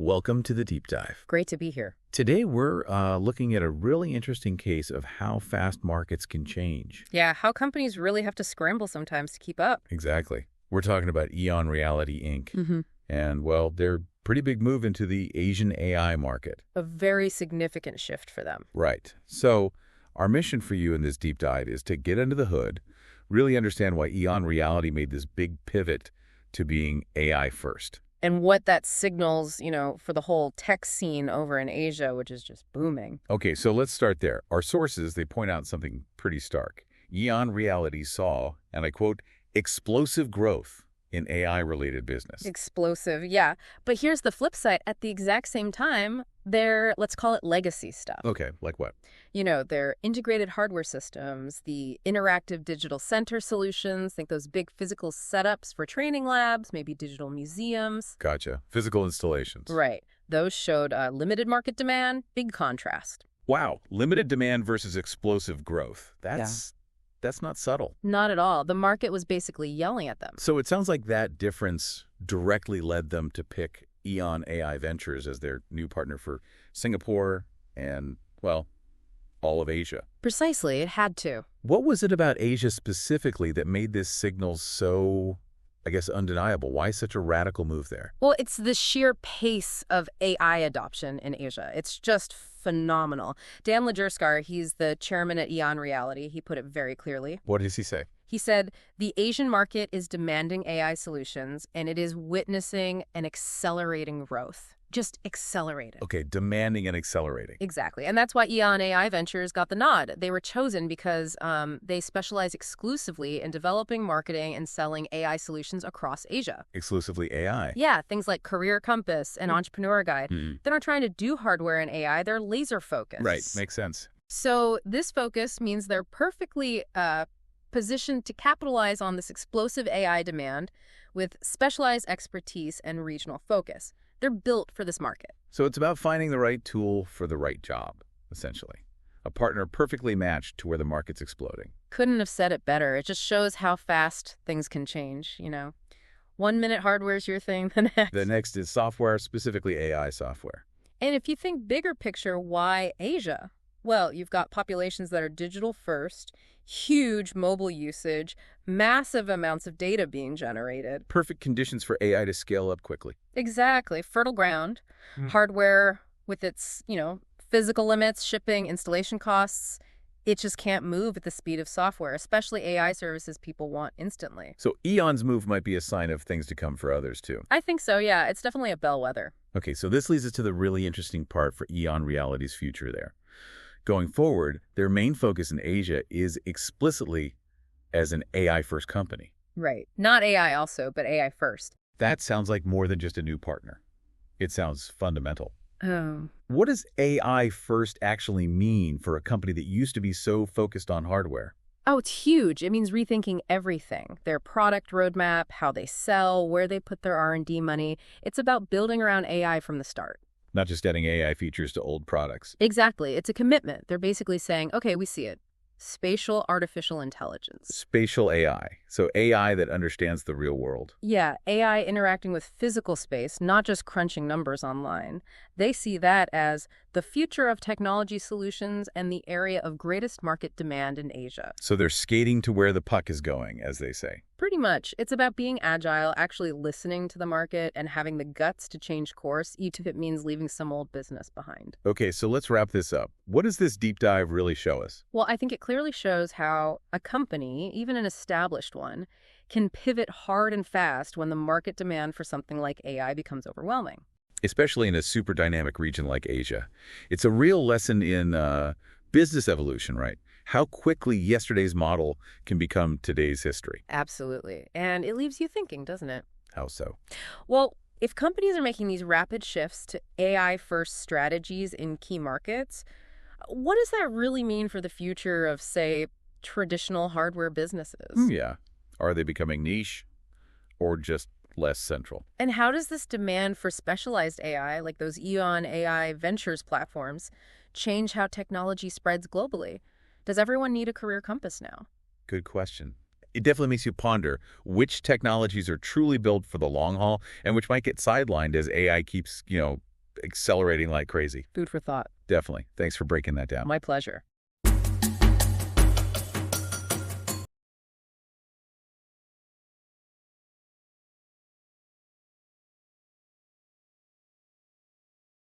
Welcome to the Deep Dive. Great to be here. Today, we're looking at a really interesting case of how fast markets can change. Yeah, how companies really have to scramble sometimes to keep up. Exactly. We're talking about EON Reality, Inc. And, well, they're pretty big move into the Asian AI market. A very significant shift for them. Right. So our mission for you in this deep dive is to get under the hood, really understand why EON Reality made this big pivot to being AI first. And what that signals, for the whole tech scene over in Asia, which is just booming. Okay, so let's start there. Our sources, they point out something pretty stark. EON Reality saw, and I quote, explosive growth in AI-related business. Explosive, yeah. But here's the flip side. At the exact same time, they're, let's call it legacy stuff. Okay, like what? Their integrated hardware systems, the interactive digital center solutions, think those big physical setups for training labs, maybe digital museums. Gotcha. Physical installations. Right. Those showed limited market demand, big contrast. Wow. Limited demand versus explosive growth. That's not subtle. Not at all. The market was basically yelling at them. So it sounds like that difference directly led them to pick EON AI Ventures as their new partner for Singapore and, well, all of Asia. Precisely. It had to. What was it about Asia specifically that made this signal so, I guess, undeniable? Why such a radical move there? Well, it's the sheer pace of AI adoption in Asia. It's just phenomenal. Dan Lajerskar, he's the chairman at EON Reality. He put it very clearly. What does he say? He said, the Asian market is demanding AI solutions, and it is witnessing an accelerating growth. Just accelerated. Okay, demanding and accelerating. Exactly. And that's why EON AI Ventures got the nod. They were chosen because they specialize exclusively in developing, marketing, and selling AI solutions across Asia. Exclusively AI? Yeah, things like Career Compass and Entrepreneur Guide. They're not trying to do hardware and AI. They're laser focused. Right, makes sense. So this focus means they're perfectly positioned to capitalize on this explosive AI demand with specialized expertise and regional focus. They're built for this market. So it's about finding the right tool for the right job, essentially. A partner perfectly matched to where the market's exploding. Couldn't have said it better. It just shows how fast things can change, 1 minute hardware's your thing, the next. The next is software, specifically AI software. And if you think bigger picture, why Asia? Well, you've got populations that are digital first, huge mobile usage, massive amounts of data being generated. Perfect conditions for AI to scale up quickly. Exactly. Fertile ground. Hardware with its, physical limits, shipping, installation costs, it just can't move at the speed of software, especially AI services people want instantly. So EON's move might be a sign of things to come for others, too. I think so, yeah. It's definitely a bellwether. Okay, so this leads us to the really interesting part for EON Reality's future there. Going forward, their main focus in Asia is explicitly as an AI-first company. Right. Not AI also, but AI first. That sounds like more than just a new partner. It sounds fundamental. Oh. What does AI first actually mean for a company that used to be so focused on hardware? Oh, it's huge. It means rethinking everything. Their product roadmap, how they sell, where they put their R&D money. It's about building around AI from the start. Not just adding AI features to old products. Exactly. It's a commitment. They're basically saying, okay, we see it. Spatial artificial intelligence. Spatial AI. So AI that understands the real world. Yeah, AI interacting with physical space, not just crunching numbers online. They see that as the future of technology solutions and the area of greatest market demand in Asia. So they're skating to where the puck is going, as they say. Pretty much. It's about being agile, actually listening to the market, and having the guts to change course, even if it means leaving some old business behind. Okay, so let's wrap this up. What does this deep dive really show us? Well, I think it clearly shows how a company, even an established one, can pivot hard and fast when the market demand for something like AI becomes overwhelming. Especially in a super dynamic region like Asia. It's a real lesson in business evolution, right? How quickly yesterday's model can become today's history. Absolutely. And it leaves you thinking, doesn't it? How so? Well, if companies are making these rapid shifts to AI-first strategies in key markets, what does that really mean for the future of, say, traditional hardware businesses? Yeah. Are they becoming niche or just less central? And how does this demand for specialized AI, like those EON AI Ventures platforms, change how technology spreads globally? Does everyone need a career compass now? Good question. It definitely makes you ponder which technologies are truly built for the long haul and which might get sidelined as AI keeps, accelerating like crazy. Food for thought. Definitely. Thanks for breaking that down. My pleasure.